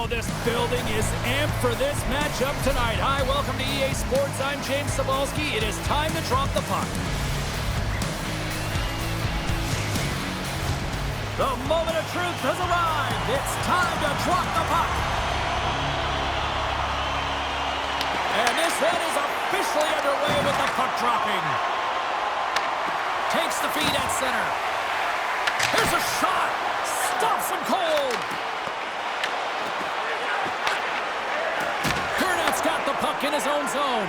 Oh, this building is amped for this matchup tonight. Hi, welcome to EA Sports. I'm James Cybulski. It is time to drop the puck. The moment of truth has arrived. It's time to drop the puck. And this one is officially underway with the puck dropping. Takes the feed at center. Here's a shot. Stops him cold. Kurnett's got the puck in his own zone.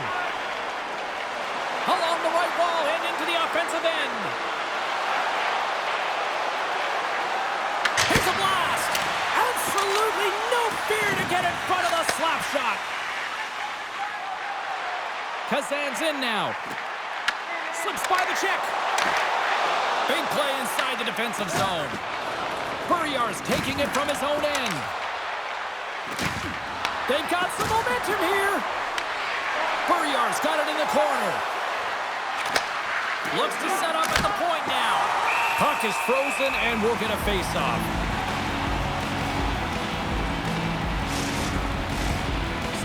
Along the right wall and into the offensive end. Here's a blast. Absolutely no fear to get in front of the slap shot. Kazan's in now. Slips by the check. Big play inside the defensive zone. Burriar's taking it from his own end. They've got some momentum here. Burriar's got it in the corner. Looks to set up at the point now. Puck is frozen and we'll get a face-off.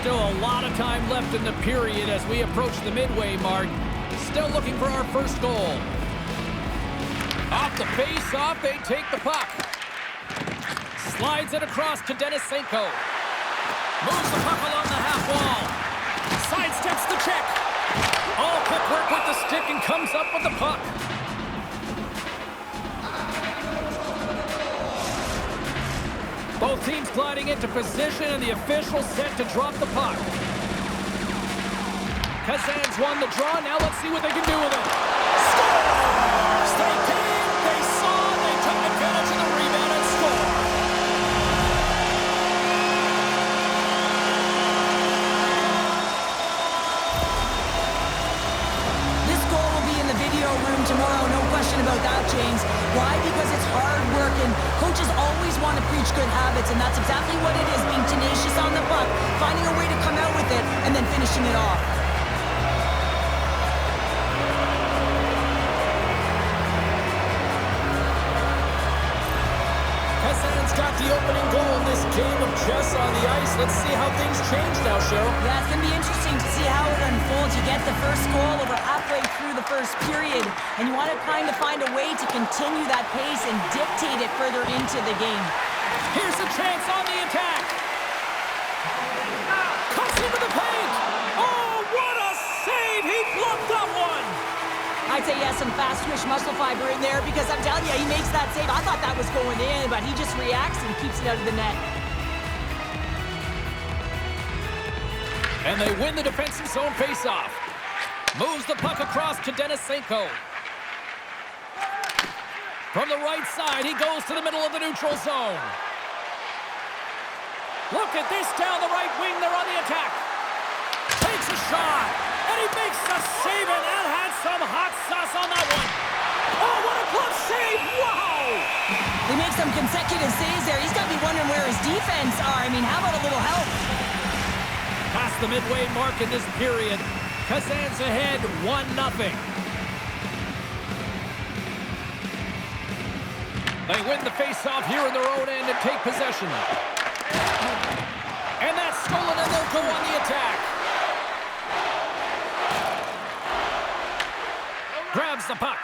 Still a lot of time left in the period as we approach the midway mark. Still looking for our first goal. Off the face-off, they take the puck. Slides it across to Denisenko. Moves the puck along the half wall. Sidesteps the check. All quick work with the stick and comes up with the puck. Both teams gliding into position and the official set to drop the puck. Kazan's won the draw. Now let's see what they can do with it. Scores! They came, they saw, they took advantage of the rebound and scored. This goal will be in the video room tomorrow, no question about that, James. Why? Because it's hard work, and coaches always want to preach good habits, and that's exactly what it is, being tenacious on the puck, finding a way to come out with it, and then finishing it off. Kazan's got the opening goal in this game of chess on the ice. Let's see how things change now, Cheryl. Yeah, it's going to be interesting to see how it unfolds. You get the first goal over halfway through the first period, and you want to kind of find a way to continue that pace and dictate it further into the game. Here's a chance on the attack. Cuts into the paint. Oh, what a save. He bluffed that one. I'd say yes, some fast twitch muscle fiber in there, because I'm telling you, he makes that save. I thought that was going in, but he just reacts and keeps it out of the net. And they win the defensive zone faceoff. Moves the puck across to Denisenko. From the right side, he goes to the middle of the neutral zone. Look at this down the right wing. They're on the attack. Takes a shot, and he makes a save, and that had some hot sauce on that one. Oh, what a glove save. Wow! They make some consecutive saves there. He's got to be wondering where his defense are. I mean, how about a little help? Past the midway mark in this period. Kazan's ahead 1-0. They win the face-off here in their own end and take possession. And that's stolen, and they'll go on the attack. Grabs the puck.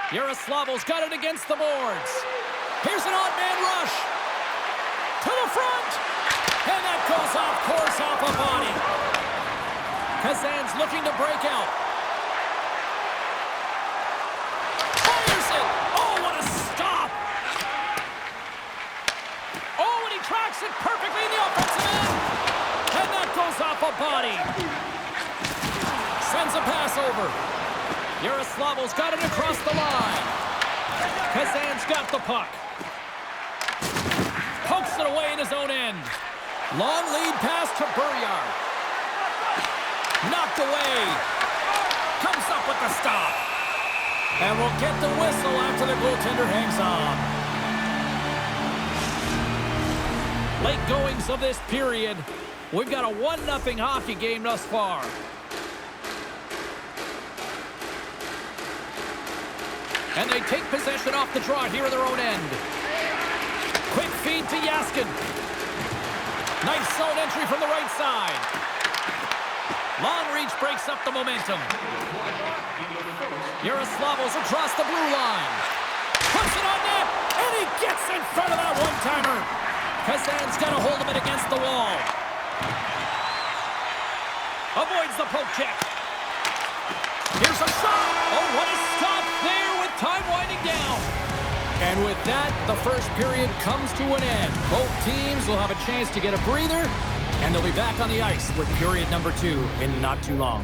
Yaroslavl's got it against the boards. Here's an odd man rush. To the front. And that goes off course off a body. Kazan's looking to break out. Fires it. Oh, what a stop. Oh, and he tracks it perfectly in the offensive end. And that goes off a body. Sends a pass over. Yaroslavl's got it across the line. Kazan's got the puck. Pokes it away in his own end. Long lead pass to Burriar. Knocked away. Comes up with the stop. And we'll get the whistle after the goaltender hangs on. Late goings of this period. We've got a 1-0 hockey game thus far. And they take possession off the draw here in their own end. Quick feed to Jaskin. Nice zone entry from the right side. Long reach breaks up the momentum. Yaroslavl's across the blue line. Puts it on net, and he gets in front of that one-timer. Kazan's got a hold of it against the wall. Avoids the poke check. Here's a shot. Oh, what a stop there with time winding down. And with that, the first period comes to an end. Both teams will have a chance to get a breather, and they'll be back on the ice with period number 2 in not too long.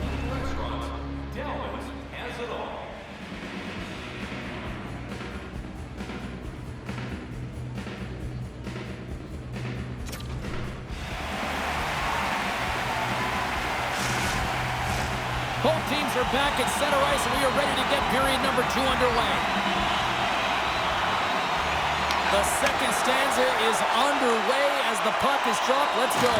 Both teams are back at center ice, and we are ready to get period number 2 underway. The second stanza is underway as the puck is dropped. Let's go.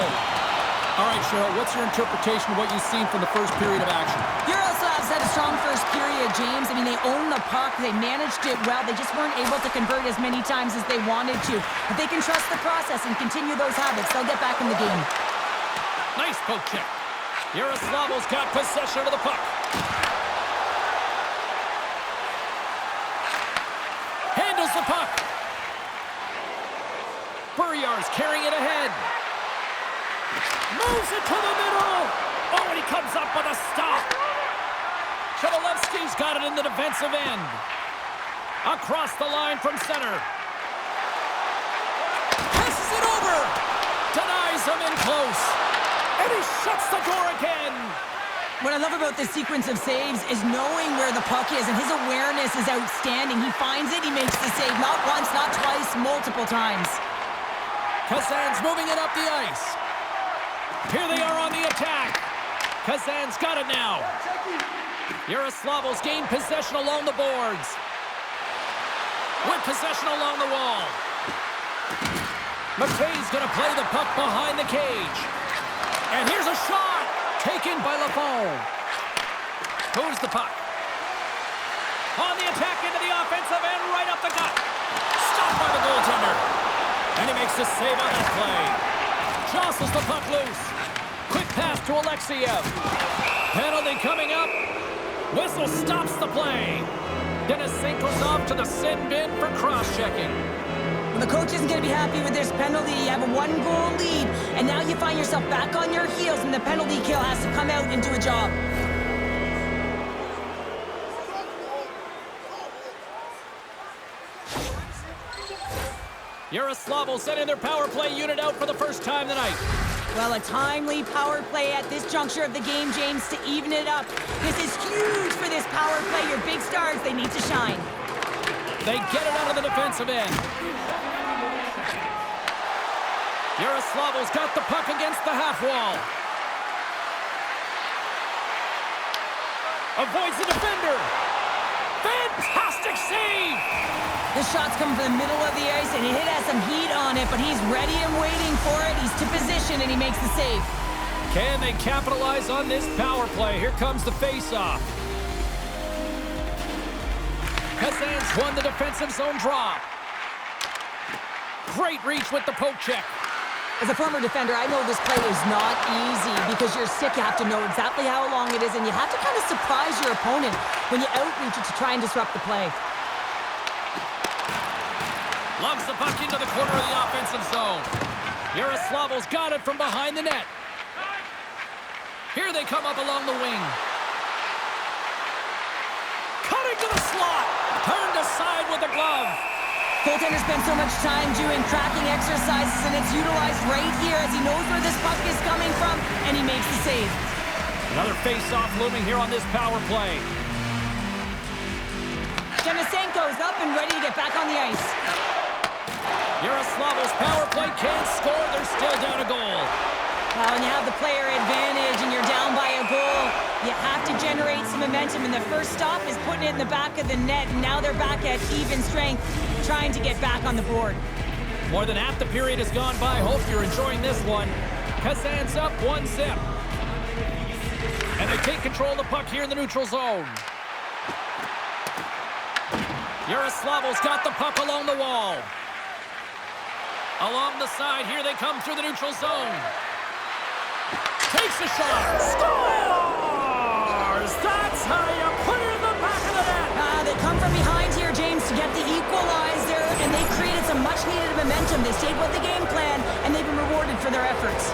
All right, Cheryl, what's your interpretation of what you've seen from the first period of action? Yaroslav's had a strong first period, James. I mean, they owned the puck. They managed it well. They just weren't able to convert as many times as they wanted to. If they can trust the process and continue those habits, they'll get back in the game. Nice poke check. Yaroslavl's got possession of the puck. Handles the puck. Burriar's carrying it ahead. Moves it to the middle. Oh, and he comes up with a stop. Chmelevski's got it in the defensive end. Across the line from center. Passes it over. Denies him in close. And he shuts the door again. What I love about this sequence of saves is knowing where the puck is, and his awareness is outstanding. He finds it, he makes the save. Not once, not twice, multiple times. Kazan's moving it up the ice. Here they are on the attack. Kazan's got it now. Yaroslavl's gained possession along the boards. With possession along the wall. McKay's going to play the puck behind the cage. And here's a shot. Taken by Lafond. Moves the puck. On the attack into the offensive end, right up the gut. Stopped by the goaltender. And he makes the save on that play. Jostles the puck loose. Quick pass to Alexiev. Penalty coming up. Whistle stops the play. Denisenko's off to the sin bin for cross-checking. Well, the coach isn't going to be happy with this penalty. You have a 1-goal lead, and now you find yourself back on your heels, and the penalty kill has to come out and do a job. Yaroslavl sending their power play unit out for the first time tonight. Well, a timely power play at this juncture of the game, James, to even it up. This is huge for this power play. Your big stars, they need to shine. They get it out of the defensive end. Yaroslavl's got the puck against the half wall. Avoids the defender. Fantastic save! The shot's coming from the middle of the ice, and it has some heat on it, but he's ready and waiting for it. He's to position, and he makes the save. Can they capitalize on this power play? Here comes the face-off. Kazan's won the defensive zone draw. Great reach with the poke check. As a former defender, I know this play is not easy because you're sick. You have to know exactly how long it is, and you have to kind of surprise your opponent when you outreach it to try and disrupt the play. Lugs the puck into the corner of the offensive zone. Yaroslavl's got it from behind the net. Here they come up along the wing. Cutting to the slot. Turned aside with the glove. Goaltender spends so much time doing tracking exercises, and it's utilized right here as he knows where this puck is coming from, and he makes the save. Another face-off looming here on this power play. Denisenko's up and ready to get back on the ice. Yaroslavl's power play can't score. They're still down a goal. Well, when you have the player advantage and you're down by a goal, you have to generate some momentum, and the first stop is putting it in the back of the net, and now they're back at even strength, trying to get back on the board. More than half the period has gone by. Hope you're enjoying this one. Kazan's up 1-0. And they take control of the puck here in the neutral zone. Yaroslavl's got the puck along the wall. Along the side, here they come through the neutral zone. Takes a shot. Scores! That's how you put it in the back of the net. They come from behind here, James, to get the equalizer, and they created some much-needed momentum. They stayed with the game plan, and they've been rewarded for their efforts.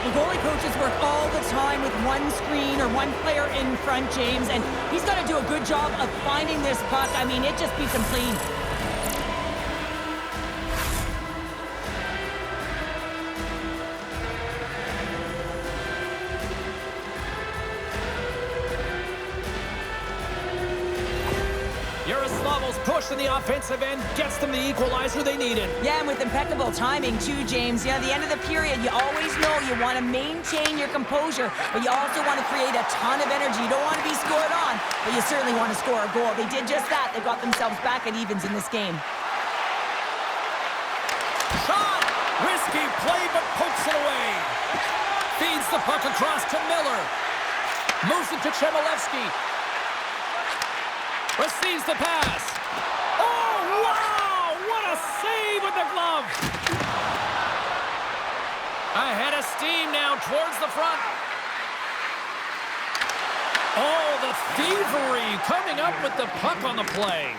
The goalie coaches work all the time with one screen or one player in front, James, and he's got to do a good job of finding this puck. I mean, it just beats him clean. Yaroslavl's push in the offensive end gets them the equalizer they needed. Yeah, and with impeccable timing, too, James. Yeah, at the end of the period, you always know you want to maintain your composure, but you also want to create a ton of energy. You don't want to be scored on, but you certainly want to score a goal. They did just that. They got themselves back at evens in this game. Shot! Risky play, but pokes it away. Feeds the puck across to Miller. Moves it to Chmelevski. Receives the pass. Oh, wow! What a save with the glove! Ahead of steam now towards the front. Oh, the thievery coming up with the puck on the play.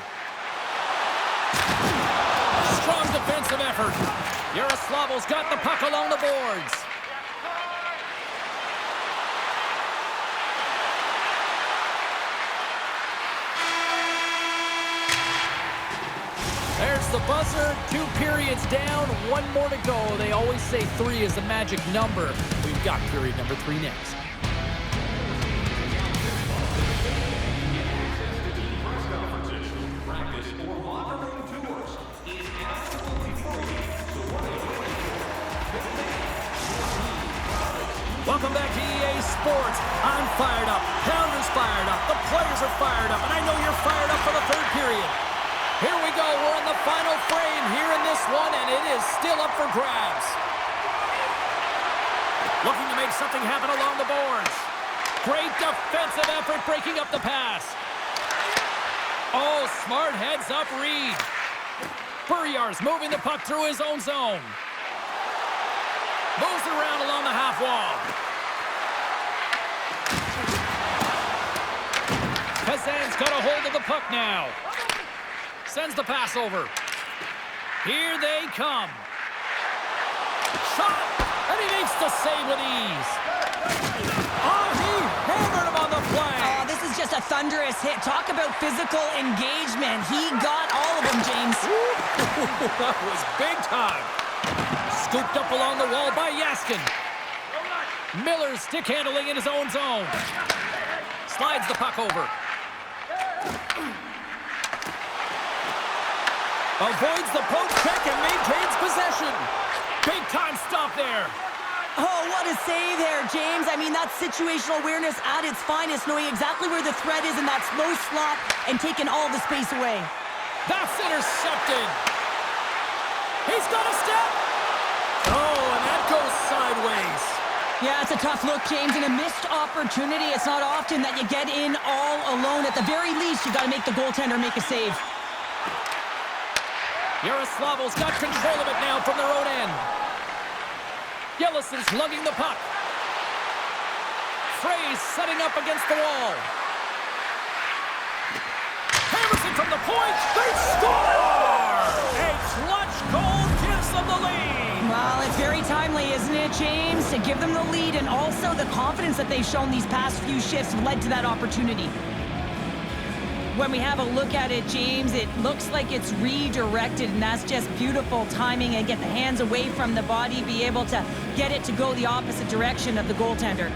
Strong defensive effort. Yaroslavl's got the puck along the boards. There's the buzzer. 2 periods down, 1 more to go. They always say 3 is the magic number. We've got period number 3 next. Welcome back to EA Sports. I'm fired up. Pounder's fired up. The players are fired up. And I know you're fired up for the 3rd period. Here we go. We're in the final frame here in this one, and it is still up for grabs. Looking to make something happen along the boards. Great defensive effort breaking up the pass. Oh, smart heads-up read. Burriar's moving the puck through his own zone. Moves it around along the half wall. Kazan's got a hold of the puck now. Sends the pass over. Here they come. Shot! And he makes the save with ease. Oh, he hammered him on the play. Oh, this is just a thunderous hit. Talk about physical engagement. He got all of them, James. That was big time. Scooped up along the wall by Yaskin. Miller stick handling in his own zone. Slides the puck over. Avoids the poke check and maintains possession. Big time stop there. Oh, what a save there, James. I mean, that's situational awareness at its finest, knowing exactly where the threat is in that slow slot and taking all the space away. That's intercepted. He's got a step. Oh, and that goes sideways. Yeah, it's a tough look, James, and a missed opportunity. It's not often that you get in all alone. At the very least, you got to make the goaltender make a save. Yaroslavl's got control of it now from their own end. Yellison's lugging the puck. Frey's setting up against the wall. Hammers it from the point. They score! A clutch goal gives them the lead. Well, it's very timely, isn't it, James? To give them the lead, and also the confidence that they've shown these past few shifts led to that opportunity. When we have a look at it, James, it looks like it's redirected, and that's just beautiful timing and get the hands away from the body, be able to get it to go the opposite direction of the goaltender.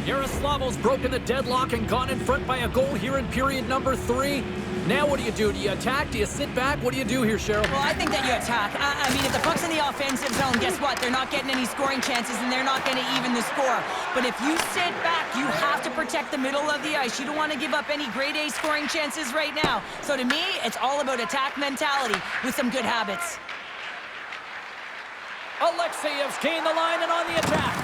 Yaroslavl's broken the deadlock and gone in front by a goal here in period number 3. Now what do you do? Do you attack? Do you sit back? What do you do here, Cheryl? Well, I think that you attack. I mean, if the puck's in the offensive zone, guess what? They're not getting any scoring chances, and they're not going to even the score. But if you sit back, you have to protect the middle of the ice. You don't want to give up any grade A scoring chances right now. So to me, it's all about attack mentality with some good habits. Alexeyev's gained the line and on the attack.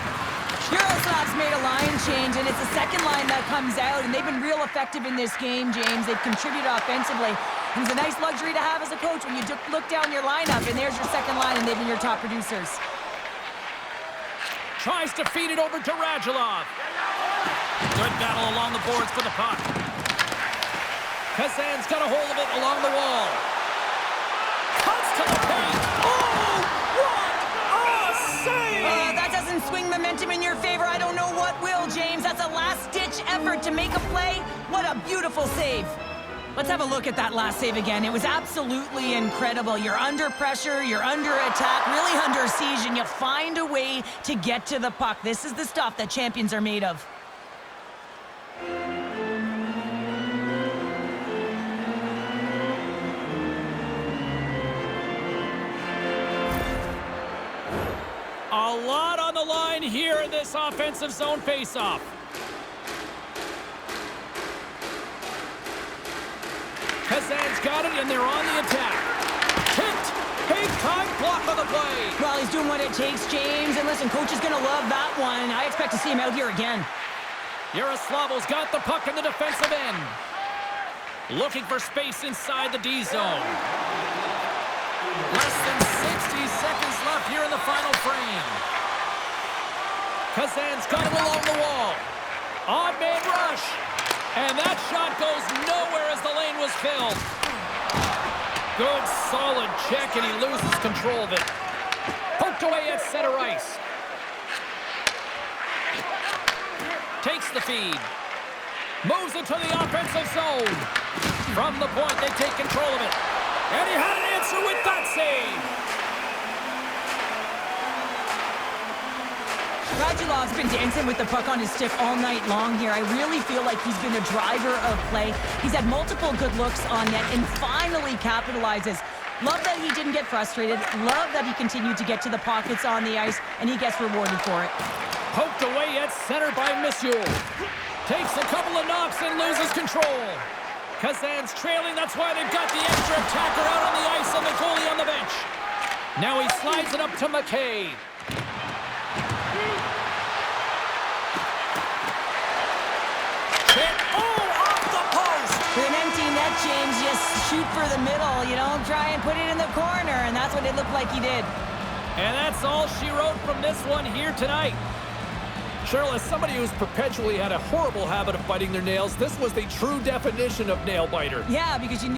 Yaroslav's made a line change, and it's the second line that comes out, and they've been real effective in this game, James. They've contributed offensively. And it's a nice luxury to have as a coach when you look down your lineup, and there's your second line, and they've been your top producers. Tries to feed it over to Radulov. Good battle along the boards for the puck. Kazan's got a hold of it along the wall. Cuts to the paint. Oh, what a save! That doesn't swing momentum in your favor. I don't know what will, James. That's a last-ditch effort to make a play. What a beautiful save. Let's have a look at that last save again. It was absolutely incredible. You're under pressure, you're under attack, really under siege, and you find a way to get to the puck. This is the stuff that champions are made of. A lot on the line here in this offensive zone faceoff. Kazan's got it, and they're on the attack. Tipped! Big-time block on the play. Well, he's doing what it takes, James. And listen, coach is going to love that one. I expect to see him out here again. Yaroslavl's got the puck in the defensive end. Looking for space inside the D zone. Less than 60 seconds left here in the final frame. Kazan's got it along the wall. Odd man rush. And that shot goes nowhere as the lane was filled. Good, solid check, and he loses control of it. Poked away at center ice. Takes the feed. Moves it to the offensive zone. From the point, they take control of it. And he had an answer with that save. Radulov's been dancing with the puck on his stick all night long here. I really feel like he's been a driver of play. He's had multiple good looks on net and finally capitalizes. Love that he didn't get frustrated. Love that he continued to get to the pockets on the ice, and he gets rewarded for it. Poked away at center by Missioux. Takes a couple of knocks and loses control. Kazan's trailing. That's why they've got the extra attacker out on the ice and the goalie on the bench. Now he slides it up to McKay. With an empty net, James, just shoot for the middle. You don't try and put it in the corner, and that's what it looked like he did. And that's all she wrote from this one here tonight. Cheryl, as somebody who's perpetually had a horrible habit of biting their nails, this was the true definition of nail biter. Yeah, because you